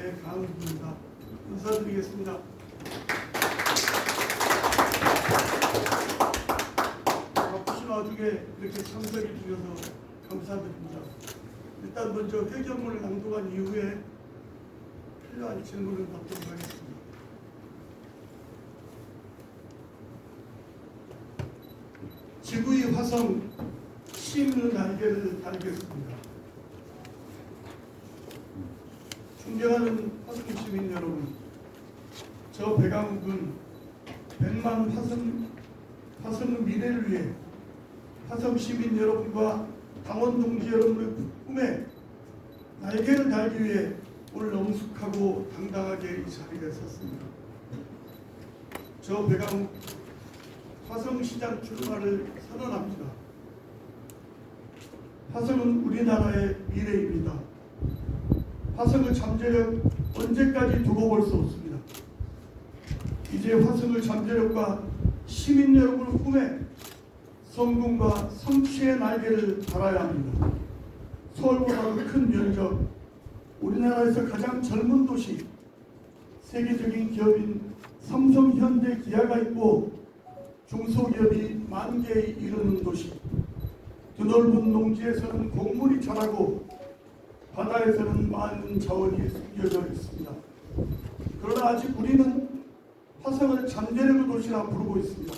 배강욱입니다. 인사드리겠습니다. 바쁘신 와중에 이렇게 참석해 주셔서 감사드립니다. 일단 먼저 회견문을 낭독한 이후에 필요한 질문을 받도록 하겠습니다. 지구의 화성 시민의 날개를 달겠습니다. 존경하는 화성 시민 여러분, 저 배강욱은 100만 화성 미래를 위해 화성 시민 여러분과 당원 동지 여러분의 꿈에 날개를 달기 위해 오늘 엄숙하고 당당하게 이 자리에 섰습니다. 저 배강욱 화성시장 출마를 선언합니다. 화성은 우리나라의 미래입니다. 화성을 잠재력 언제까지 두고 볼 수 없습니다. 이제 화성을 잠재력과 시민 여러분의 꿈에 성공과 성취의 날개를 달아야 합니다. 서울보다도 큰 면적, 우리나라에서 가장 젊은 도시, 세계적인 기업인 삼성, 현대, 기아가 있고 중소기업이 10,000개에 이르는 도시, 드넓은 농지에서는 곡물이 자라고 바다에서는 많은 자원이 숨겨져 있습니다. 그러나 아직 우리는 화성을 잠재력의 도시라 부르고 있습니다.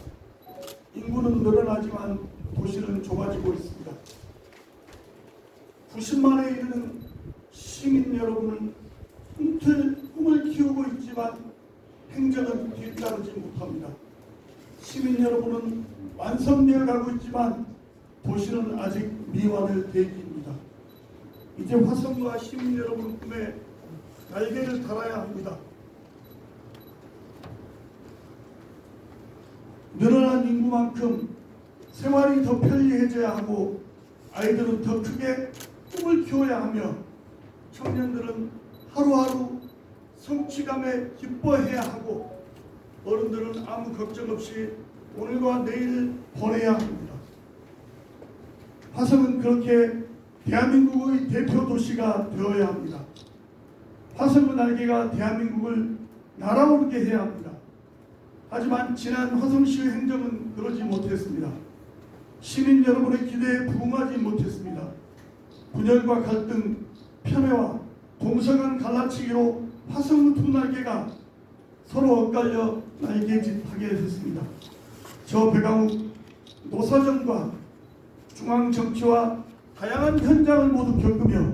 인구는 늘어나지만 도시는 좁아지고 있습니다. 90만에 이르는 시민 여러분은 꿈을 키우고 있지만 행정은 뒤따르지 못합니다. 시민 여러분은 완성되어 가고 있지만 도시는 아직 미완의 대기입니다. 이제 화성과 시민 여러분 꿈에 날개를 달아야 합니다. 늘어난 인구만큼 생활이 더 편리해져야 하고 아이들은 더 크게 꿈을 키워야 하며 청년들은 하루하루 성취감에 기뻐해야 하고 어른들은 아무 걱정 없이 오늘과 내일을 보내야 합니다. 화성은 그렇게 대한민국의 대표 도시가 되어야 합니다. 화성의 날개가 대한민국을 날아오르게 해야 합니다. 하지만 지난 화성시의 행정은 그러지 못했습니다. 시민 여러분의 기대에 부응하지 못했습니다. 분열과 갈등, 편애와 동서간 갈라치기로 화성의 두 날개가 서로 엇갈려 날개짓하게 됐습니다. 저 배강욱 노사정과 중앙정치와 다양한 현장을 모두 겪으며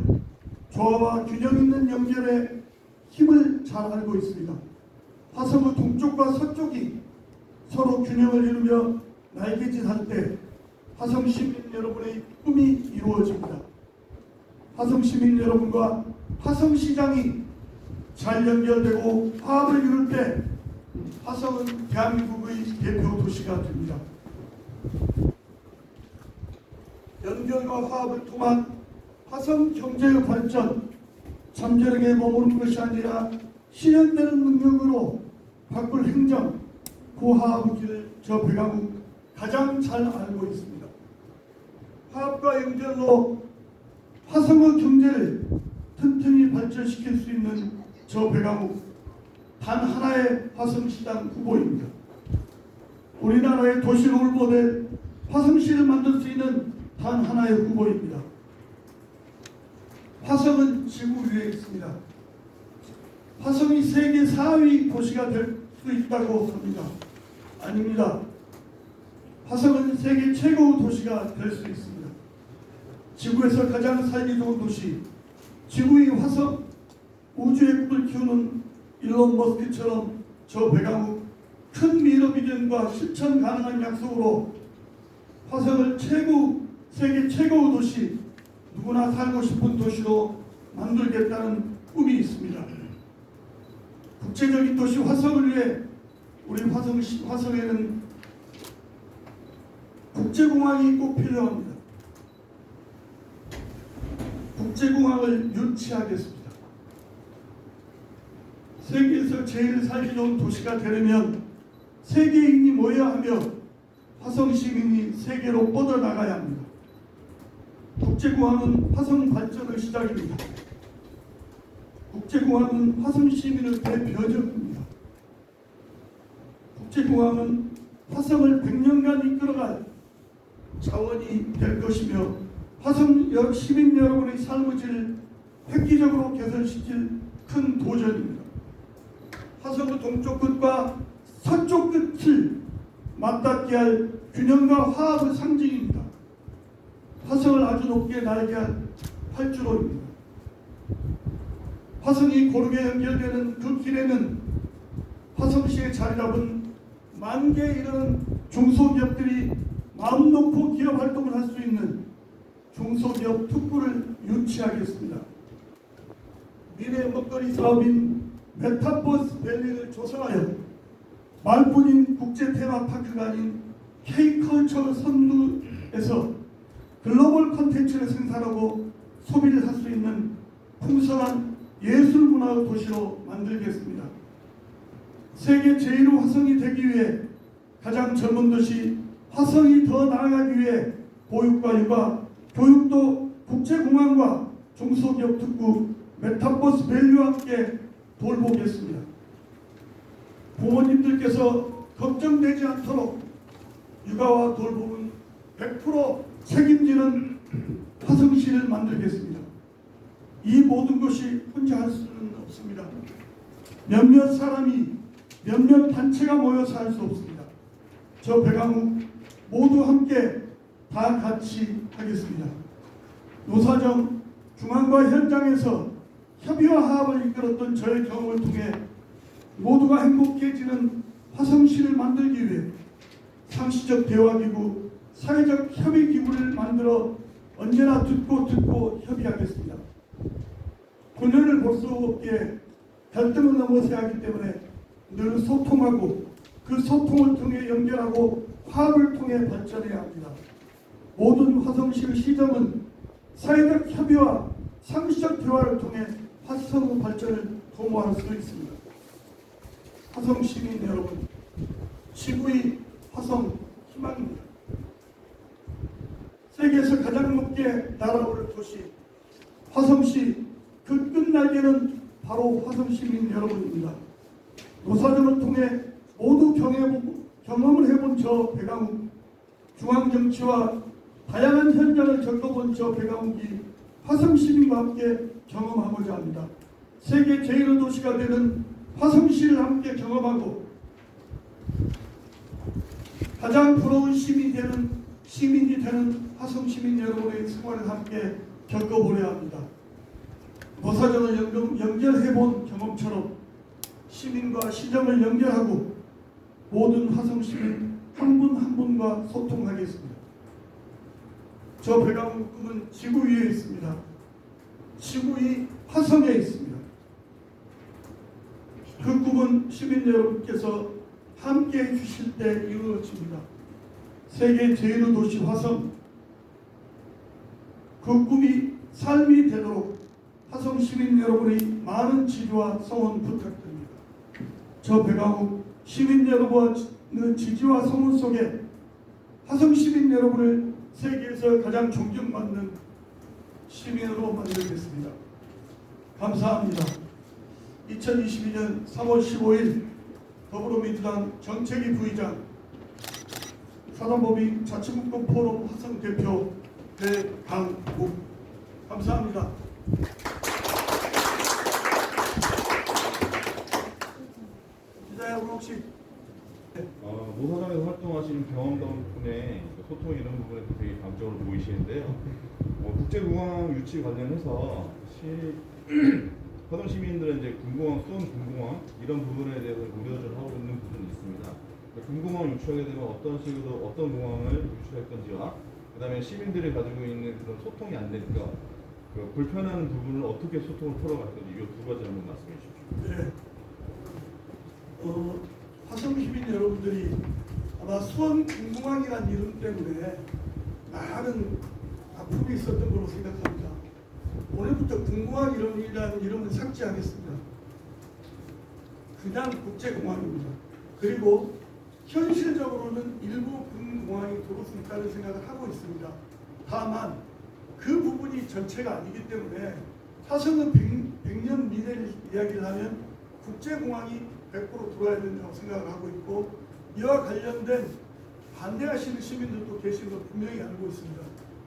조화와 균형 있는 연결에 힘을 잘 알고 있습니다. 화성의 동쪽과 서쪽이 서로 균형을 이루며 날개짓할 때 화성 시민 여러분의 꿈이 이루어집니다. 화성 시민 여러분과 화성시장이 잘 연결되고 화합을 이룰 때 화성은 대한민국의 대표 도시가 됩니다. 연결과 화합을 통한 화성 경제의 발전, 잠재력에 머무는 것이 아니라 실현되는 능력으로 바꿀 행정, 그 화합의 길을 저 배강욱 가장 잘 알고 있습니다. 화합과 연결로 화성의 경제를 튼튼히 발전시킬 수 있는 저 배강욱, 단 하나의 화성시장 후보입니다. 우리나라의 도시 롤모델 화성시를 만들 수 있는 단 하나의 후보입니다. 화성은 지구 위에 있습니다. 화성이 세계 4위 도시가 될 수 있다고 합니다. 아닙니다. 화성은 세계 최고의 도시가 될 수 있습니다. 지구에서 가장 살기 좋은 도시, 지구의 화성, 우주의 꿈을 키우는 일론 머스크처럼 저 배강욱 큰 미래 비전과 실천 가능한 약속으로 화성을 세계 최고의 도시, 누구나 살고 싶은 도시로 만들겠다는 꿈이 있습니다. 국제적인 도시 화성을 위해 우리 화성에는 국제공항이 꼭 필요합니다. 국제공항을 유치하겠습니다. 세계에서 제일 살기 좋은 도시가 되려면 세계인이 모여야 하며 화성 시민이 세계로 뻗어나가야 합니다. 국제공항은 화성 발전의 시작입니다. 국제공항은 화성 시민의 대표적입니다. 국제공항은 화성을 100년간 이끌어갈 자원이 될 것이며 화성 시민 여러분의 삶의 질을 획기적으로 개선시킬 큰 도전입니다. 화성의 동쪽 끝과 서쪽 끝을 맞닿게 할 균형과 화합의 상징입니다. 화성을 아주 높게 날게 한 활주로입니다. 화성이 고르게 연결되는 그 길에는 화성시에 자리 잡은 10,000개에 이르는 중소기업들이 마음 놓고 기업 활동을 할 수 있는 중소기업 특구를 유치하겠습니다. 미래 먹거리 사업인 메타버스 밸리를 조성하여 말뿐인 국제 테마파크가 아닌 K컬처 선두에서 글로벌 콘텐츠를 생산하고 소비를 할 수 있는 풍성한 예술문화의 도시로 만들겠습니다. 세계 제1호 화성이 되기 위해 가장 젊은 도시 화성이 더 나아가기 위해 보육과 육아, 교육도 국제공항과 중소기업 특구, 메타버스 밸류와 함께 돌보겠습니다. 부모님들께서 걱정되지 않도록 육아와 돌봄은 100% 책임지는 화성시를 만들겠습니다. 이 모든 것이 혼자 할 수는 없습니다. 몇몇 사람이 몇몇 단체가 모여서 할 수 없습니다. 저 배강욱 모두 함께 다 같이 하겠습니다. 노사정 중앙과 현장에서 협의와 화합을 이끌었던 저의 경험을 통해 모두가 행복해지는 화성시를 만들기 위해 상시적 대화기구, 사회적 협의기구를 만들어 언제나 듣고 협의하겠습니다. 본연을 볼 수 없기에 갈등을 넘어서야 하기 때문에 늘 소통하고 그 소통을 통해 연결하고 화합을 통해 발전해야 합니다. 모든 화성시 시정은 사회적 협의와 상시적 대화를 통해 화성 발전을 도모할 수 있습니다. 화성 시민 여러분, 지구의 화성 희망입니다. 세계에서 가장 높게 날아오를 도시 화성시 그 끝날개는 바로 화성 시민 여러분입니다. 노사정을 통해 모두 경험을 해본 저 배강욱, 중앙정치와 다양한 현장을 겪어본 저 배강욱이 화성 시민과 함께 경험하고자 합니다. 세계 제1호 도시가 되는 화성시를 함께 경험하고 가장 부러운 시민이 되는 화성 시민 여러분의 생활을 함께 겪어보려 합니다. 노사정을 연결해본 경험처럼 시민과 시정을 연결하고 모든 화성 시민 한 분 한 분과 소통하겠습니다. 저 배강욱 꿈은 지구 위에 있습니다. 지구의 화성에 있습니다. 그 꿈은 시민 여러분께서 함께 해주실 때 이루어집니다. 세계 제1호 도시 화성, 그 꿈이 삶이 되도록 화성 시민 여러분의 많은 지지와 성원 부탁드립니다. 저 배강욱 시민 여러분의 지지와 성원 속에 화성 시민 여러분을 세계에서 가장 존경받는 시민으로 만들겠습니다. 감사합니다. 2022년 3월 15일 더불어민주당 정책위 부의장, 사단법인 자치국도 포럼 화성 대표 배강욱. 감사합니다. 기자 여러분 혹시 노사정에서 활동하시는 경험 덕분에 소통 이런 부분에 되게 강점을 보이시는데요. 국제공항 유치 관련해서 화성 시민들은 이제 군공항, 수원 군공항 이런 부분에 대해서 우려를 하고 있는 부분이 있습니다. 군공항 유치하게 되면 어떤 식으로 어떤 공항을 유치할 건지와 그다음에 시민들이 가지고 있는 그런 소통이 안 되니까 그 불편한 부분을 어떻게 소통을 풀어갈 건지 이 두 가지 한번 말씀해 주십시오. 네. 화성 시민 여러분들이 아마 수원 군공항이라는 이름 때문에 많은 아픔이 있었던 걸로 생각합니다. 오늘부터 군공항 이름이라는 이름은 삭제하겠습니다. 그냥 국제공항입니다. 그리고 현실적으로는 일부 군공항이 도로 수 있다는 생각을 하고 있습니다. 다만 그 부분이 전체가 아니기 때문에 화성은 100년 미래를 이야기를 하면 국제공항이 100% 들어와야 된다고 생각을 하고 있고, 이와 관련된 반대하시는 시민들도 계신 걸 분명히 알고 있습니다.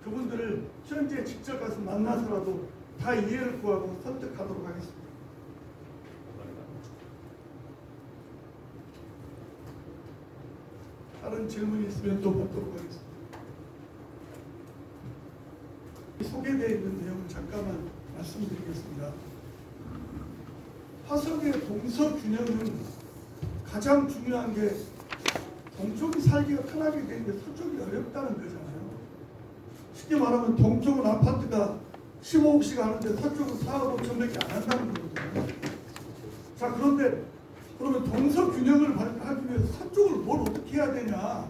그분들을 현재 직접 가서 만나서라도 다 이해를 구하고 설득하도록 하겠습니다. 다른 질문이 있으면 또 받도록 하겠습니다. 소개되어 있는 내용을 잠깐만 말씀드리겠습니다. 화성의 동서 균형은 가장 중요한 게 동쪽이 살기가 편하게 되는데 서쪽이 어렵다는 거잖아요. 쉽게 말하면 동쪽은 아파트가 15억씩 하는데 서쪽은 4억 5천밖에 안 한다는 거거든요. 자, 그런데 그러면 동서 균형을 하기 위해서 서쪽을 뭘 어떻게 해야 되냐,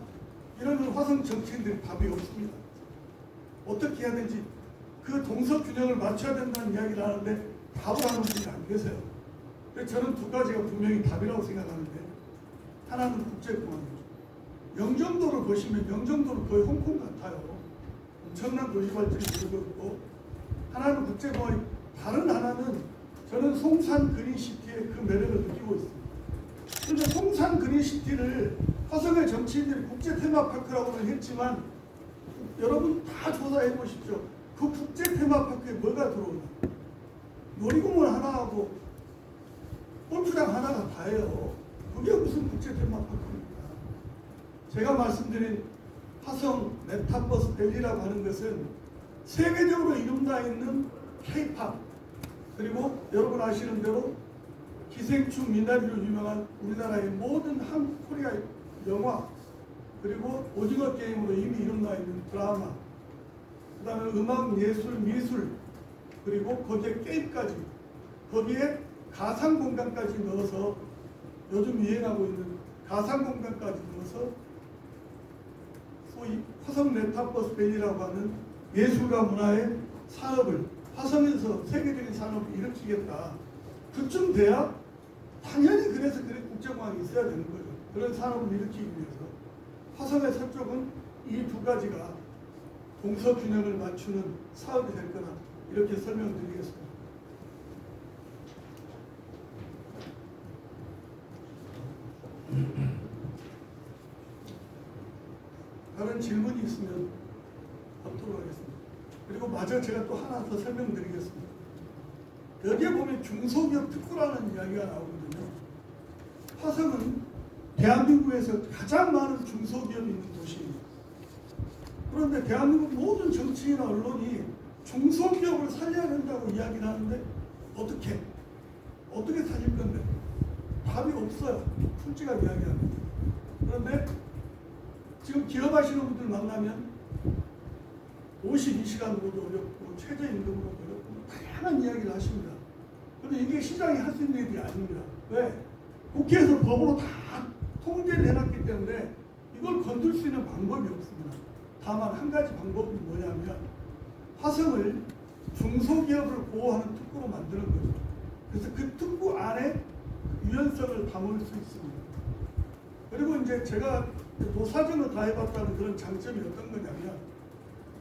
이러면 화성 정치인들이 답이 없습니다. 어떻게 해야 되는지, 그 동서 균형을 맞춰야 된다는 이야기를 하는데 답을 하는 분이 안 계세요. 그래서 저는 두 가지가 분명히 답이라고 생각하는데, 하나는 국제공항이죠. 영종도를 보시면 영종도는 거의 홍콩 같아요. 엄청난 도시 발전이 이루어지고 있고, 하나는 국제공항이, 다른 하나는 저는 송산 그린시티의 그 매력을 느끼고 있습니다. 그런데 송산 그린시티를 화성의 정치인들이 국제 테마파크라고는 했지만, 여러분 다 조사해 보십시오. 그 국제 테마파크에 뭐가 들어오나? 놀이공원 하나하고 골프장 하나가 다예요. 그게 무슨 국제 테마파크입니까? 제가 말씀드린 화성 메타버스 밸리라고 하는 것은 세계적으로 이름나 있는 K-팝, 그리고 여러분 아시는 대로 기생충 미나리로 유명한 우리나라의 모든 코리아 영화, 그리고 오징어 게임으로 이미 이름나 있는 드라마, 그 다음에 음악, 예술, 미술, 그리고 거기에 게임까지, 거기에 가상공간까지 넣어서 요즘 유행하고 있는 가상공간까지 넣어서 소위 화성 메타버스 밸리라고 하는 예술과 문화의 사업을 화성에서 세계적인 산업을 일으키겠다. 그쯤 돼야 당연히 그래서 국제공항이 있어야 되는 거죠. 그런 산업을 일으키기 위해서 화성의 서쪽은 이 두 가지가 동서균형을 맞추는 사업이 될 거다, 이렇게 설명드리겠습니다. 다른 질문이 있으면 받도록 하겠습니다. 그리고 마저 제가 또 하나 더 설명드리겠습니다. 여기에 보면 중소기업 특구라는 이야기가 나오거든요. 화성은 대한민국에서 가장 많은 중소기업이 있는 도시입니다. 그런데 대한민국 모든 정치인이나 언론이 중소기업을 살려야 된다고 이야기를 하는데 어떻게 살릴 건데? 답이 없어요. 솔직하게 이야기하면. 그런데 지금 기업하시는 분들 만나면 52시간으로도 어렵고 최저임금으로도 어렵고 다양한 이야기를 하십니다. 그런데 이게 시장이 할 수 있는 일이 아닙니다. 왜? 국회에서 법으로 다 통제를 해놨기 때문에 이걸 건들 수 있는 방법이 없습니다. 다만 한 가지 방법은 뭐냐면 화성을 중소기업을 보호하는 특구로 만드는 거죠. 그래서 그 특구 안에 유연성을 담을 수 있습니다. 그리고 이제 제가 노사정을 다 해봤다는 그런 장점이 어떤 거냐면,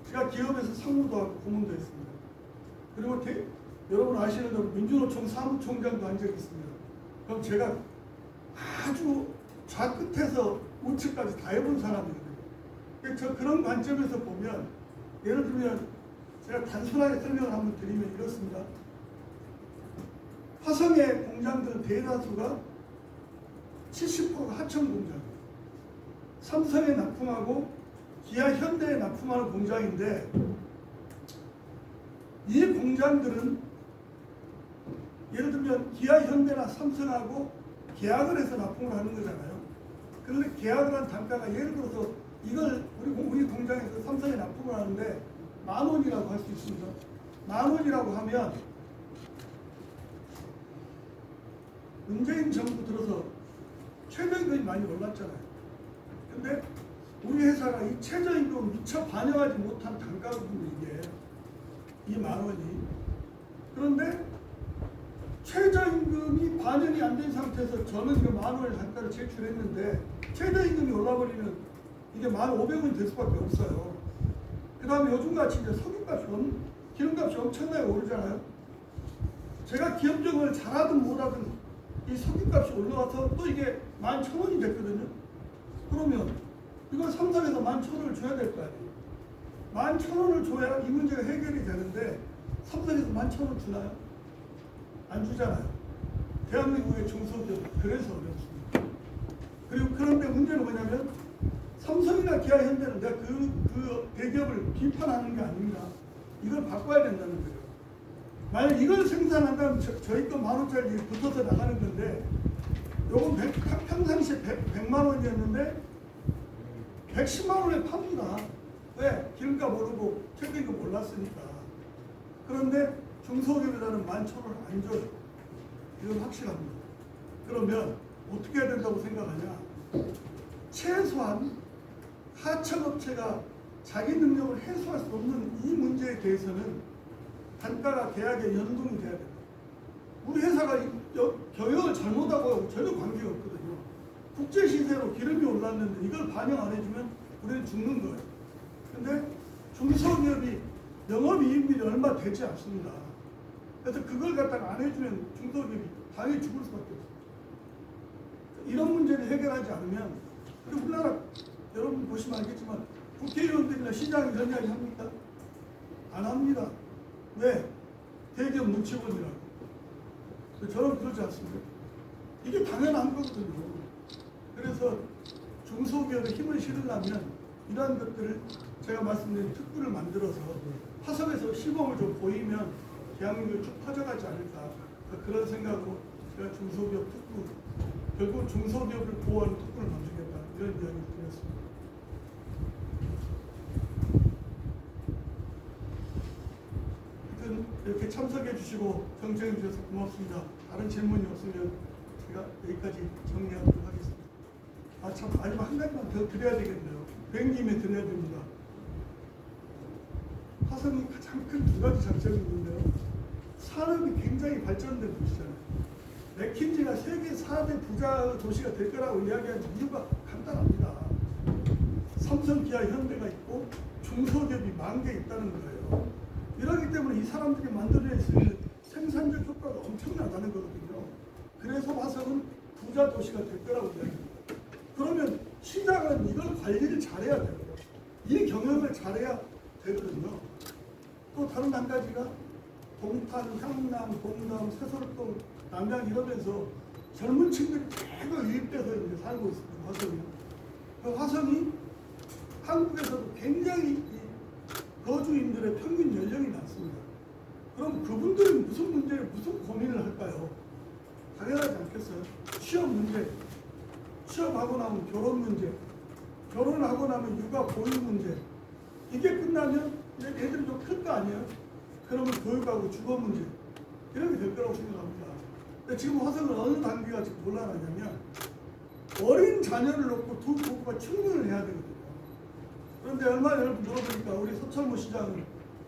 제가 기업에서 상무도 하고 고문도 했습니다. 그리고 여러분 아시는 대로 민주노총 사무총장도 한 적이 있습니다. 그럼 제가 아주 좌끝에서 우측까지 다 해본 사람이거든요. 저 그런 관점에서 보면, 예를 들면 제가 단순하게 설명을 한번 드리면 이렇습니다. 화성의 공장들은 대다수가 70%가 하청 공장이에요. 삼성에 납품하고 기아, 현대에 납품하는 공장인데, 이 공장들은 예를 들면 기아, 현대나 삼성하고 계약을 해서 납품을 하는 거잖아요. 그런데 계약을 한 단가가, 예를 들어서 이걸 우리 공장에서 삼성에 납품을 하는데 10,000원이라고 할 수 있습니다. 10,000원이라고 하면 문재인 정부 들어서 최저임금이 많이 올랐잖아요. 근데 우리 회사가 이 최저임금을 미처 반영하지 못한 단가거든요, 이게. 이 10,000원이. 그런데 최저임금이 반영이 안 된 상태에서 저는 그 10,000원의 단가를 제출했는데 최저임금이 올라버리면 이게 1,500원이 될 수밖에 없어요. 그 다음에 요즘같이 이제 석유값이, 기름값이 엄청나게 오르잖아요. 제가 기업적으로 잘하든 못하든 이 석유값이 올라와서 또 이게 11,000원이 됐거든요. 그러면 이걸 삼성에서 11,000원을 줘야 될 거 아니에요. 11,000원을 줘야 이 문제가 해결이 되는데 삼성에서 11,000원 주나요? 안 주잖아요. 대한민국의 중소기업 그래서 어렵습니다. 그리고 그런데 문제는 뭐냐면 삼성이나 기아, 현대는 내가 그 대기업을 비판하는 게 아닙니다. 이걸 바꿔야 된다는 거예요. 만약 이걸 생산한다면 저희 거 10,000원짜리 붙어서 나가는 건데 요건 평상시에 100만 원이었는데 110만 원에 팝니다. 왜? 기름값 오르고 최근에 몰랐으니까. 그런데 중소기업에다는 11,000원을 안 줘요. 이건 확실합니다. 그러면 어떻게 해야 된다고 생각하냐? 최소한 하청업체가 자기 능력을 해소할 수 없는 이 문제에 대해서는 단가가 계약에 연동이 돼야 된다. 우리 회사가 경영을 잘못하고 하고 전혀 관계가 없거든요. 국제 시세로 기름이 올랐는데 이걸 반영 안 해주면 우리는 죽는 거예요. 근데 중소기업이 영업이익률이 얼마 되지 않습니다. 그래서 그걸 갖다가 안 해주면 중소기업이 당연히 죽을 수밖에 없어요. 이런 문제를 해결하지 않으면 그리고 우리나라 여러분 보시면 알겠지만 국회의원들이나 시장이 이런 이야기 합니까? 안 합니다. 왜? 대기업 눈치보느라고. 저는 그러지 않습니다. 이게 당연한 거거든요. 그래서 중소기업에 힘을 실으려면 이러한 것들을 제가 말씀드린 특구를 만들어서 화성에서 시범을 좀 보이면 대한민국이 쭉 퍼져가지 않을까 그런 생각으로 제가 중소기업 특구 결국 중소기업을 보호하는 특구를 만들겠다 이런 이야기를 드렸습니다. 하여튼 이렇게 참석해 주시고 경청해 주셔서 고맙습니다. 다른 질문이 없으면 제가 여기까지 정리하도록 하겠습니다. 참 마지막 한 가지만 더 드려야 되겠네요. 뵌김에 드려야 됩니다. 화성이 가장 큰 두 가지 장점이 있는데요. 산업이 굉장히 발전된 도시잖아요. 맥킨지가 세계 4대 부자 도시가 될 거라고 이야기하는 이유가 간단합니다. 삼성, 기아, 현대가 있고 중소기업이 10,000개 있다는 거예요. 이러기 때문에 이 사람들이 만들어낼 수 있는 생산적 효과가 엄청나다는 거거든요. 그래서 화성은 부자 도시가 될 거라고 이야기합니다. 그러면 시장은 이걸 관리를 잘해야 돼요. 이 경영을 잘해야 되거든요. 또 다른 한 가지가 동탄, 향남, 공남, 세솔동, 남양 이러면서 젊은 층들이 대거 유입돼서 이제 살고 있습니다. 화성이. 그 화성이 한국에서도 굉장히 이 거주인들의 평균 연령이 낮습니다. 그럼 그분들은 무슨 문제에 무슨 고민을 할까요? 당연하지 않겠어요? 취업 문제, 취업하고 나면 결혼 문제, 결혼하고 나면 육아 보육 문제. 이게 끝나면 이제 애들이 좀 클 거 아니에요? 그러면 교육하고 주거 문제 이런 게 될 거라고 생각합니다. 근데 지금 화성은 어느 단계가 지금 곤란하냐면 어린 자녀를 놓고 두 부부가 충분을 해야 되거든요. 그런데 얼마 전에 물어보니까 우리 서철모 시장은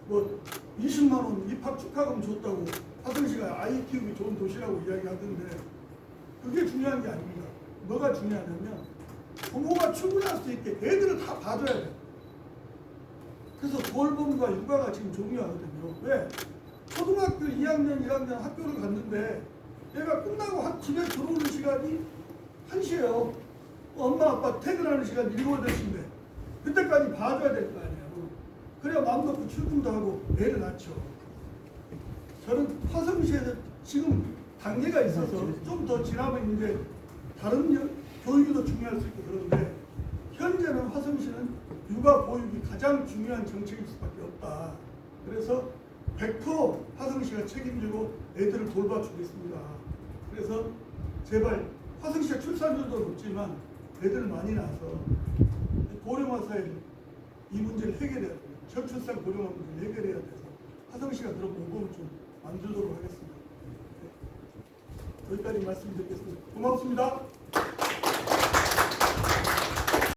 뭐 20만 원 입학 축하금 줬다고 화성시가 아이 키우기 좋은 도시라고 이야기하던데 그게 중요한 게 아닙니다. 뭐가 중요하냐면 부모가 충분할 수 있게 애들을 다 봐줘야 돼요. 그래서 돌봄과 육아가 지금 중요하거든요. 왜? 초등학교 2학년, 1학년 학교를 갔는데 얘가 끝나고 집에 들어오는 시간이 1시예요. 엄마 아빠 퇴근하는 시간 7, 8시인데 그때까지 봐줘야 될 거 아니에요. 그래야 마음 놓고 출근도 하고 애를 낳죠. 저는 화성시에서 지금 단계가 있어서 좀 더 지나면 이제 다른 교육이 더 중요할 수 있고 그런데 현재는 화성시는 육아 보육이 가장 중요한 정책일 수밖에 없다. 그래서 100% 화성시가 책임지고 애들을 돌봐주겠습니다. 그래서 제발 화성시가 출산율도 높지만 애들 많이 낳아서 고령화 사회를 이 문제를 해결해야 돼요. 저출산 고령화 문제를 해결해야 돼서 화성시가 그런 모범을 좀 만들도록 하겠습니다. 여기까지 말씀드리겠습니다. 고맙습니다.